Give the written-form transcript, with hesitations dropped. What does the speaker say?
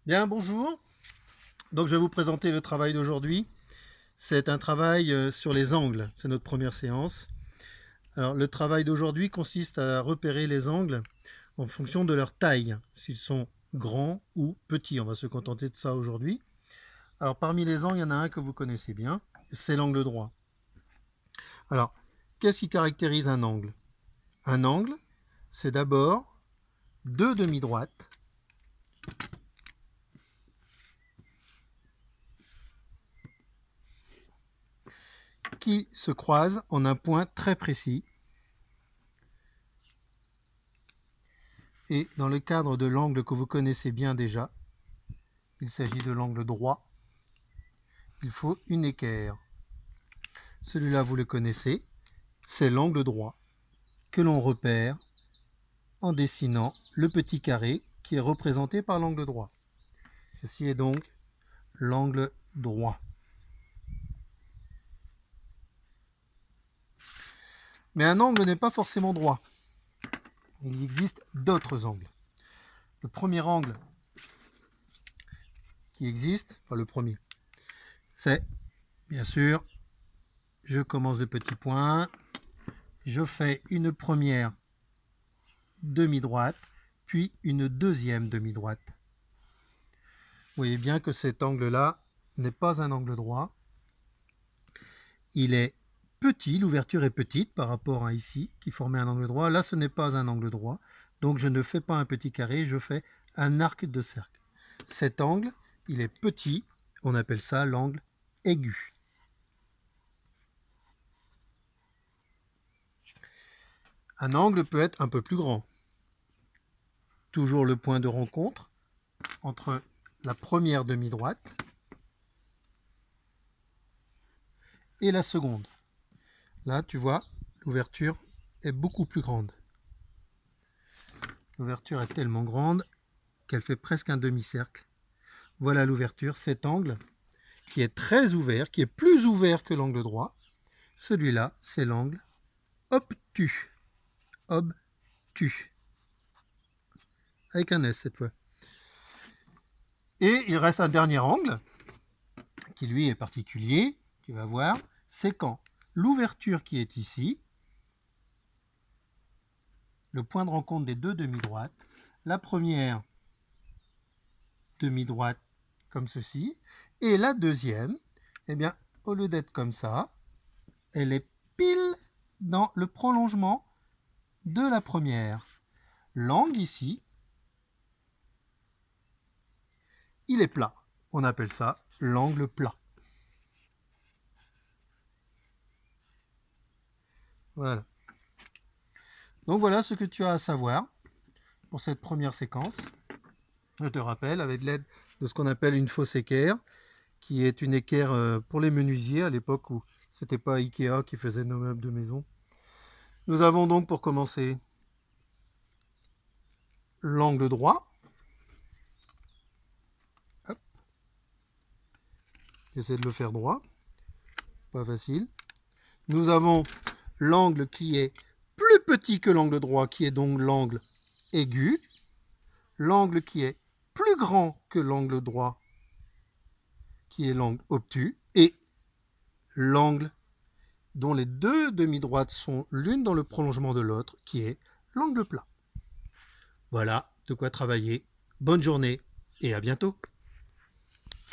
Bien, bonjour. Donc, je vais vous présenter le travail d'aujourd'hui. C'est un travail sur les angles. C'est notre première séance. Alors, le travail d'aujourd'hui consiste à repérer les angles en fonction de leur taille, s'ils sont grands ou petits. On va se contenter de ça aujourd'hui. Alors, parmi les angles, il y en a un que vous connaissez bien, c'est l'angle droit. Alors, qu'est-ce qui caractérise un angle? Un angle, c'est d'abord deux demi-droites qui se croisent en un point très précis. Et dans le cadre de l'angle que vous connaissez bien déjà, il s'agit de l'angle droit, il faut une équerre. Celui-là, vous le connaissez, c'est l'angle droit que l'on repère en dessinant le petit carré qui est représenté par l'angle droit. Ceci est donc l'angle droit. Mais un angle n'est pas forcément droit. Il existe d'autres angles. Le premier angle qui existe, enfin le premier, c'est bien sûr, je commence de petits points, je fais une première demi-droite, puis une deuxième demi-droite. Vous voyez bien que cet angle-là n'est pas un angle droit. Il est petit, l'ouverture est petite par rapport à ici, qui formait un angle droit. Là, ce n'est pas un angle droit, donc je ne fais pas un petit carré, je fais un arc de cercle. Cet angle, il est petit, on appelle ça l'angle aigu. Un angle peut être un peu plus grand. Toujours le point de rencontre entre la première demi-droite et la seconde. Là, tu vois, l'ouverture est beaucoup plus grande. L'ouverture est tellement grande qu'elle fait presque un demi-cercle. Voilà l'ouverture, cet angle qui est très ouvert, qui est plus ouvert que l'angle droit. Celui-là, c'est l'angle obtus. Obtus. Avec un S cette fois. Et il reste un dernier angle qui lui est particulier, tu vas voir, c'est quand l'ouverture qui est ici, le point de rencontre des deux demi-droites, la première demi-droite comme ceci, et la deuxième, eh bien, au lieu d'être comme ça, elle est pile dans le prolongement de la première. L'angle ici, il est plat. On appelle ça l'angle plat. Voilà. Donc voilà ce que tu as à savoir pour cette première séquence. Je te rappelle, avec l'aide de ce qu'on appelle une fausse équerre, qui est une équerre pour les menuisiers à l'époque où c'était pas Ikea qui faisait nos meubles de maison. Nous avons donc pour commencer l'angle droit. Hop. J'essaie de le faire droit. Pas facile. Nous avons l'angle qui est plus petit que l'angle droit, qui est donc l'angle aigu. L'angle qui est plus grand que l'angle droit, qui est l'angle obtus. Et l'angle dont les deux demi-droites sont l'une dans le prolongement de l'autre, qui est l'angle plat. Voilà de quoi travailler. Bonne journée et à bientôt.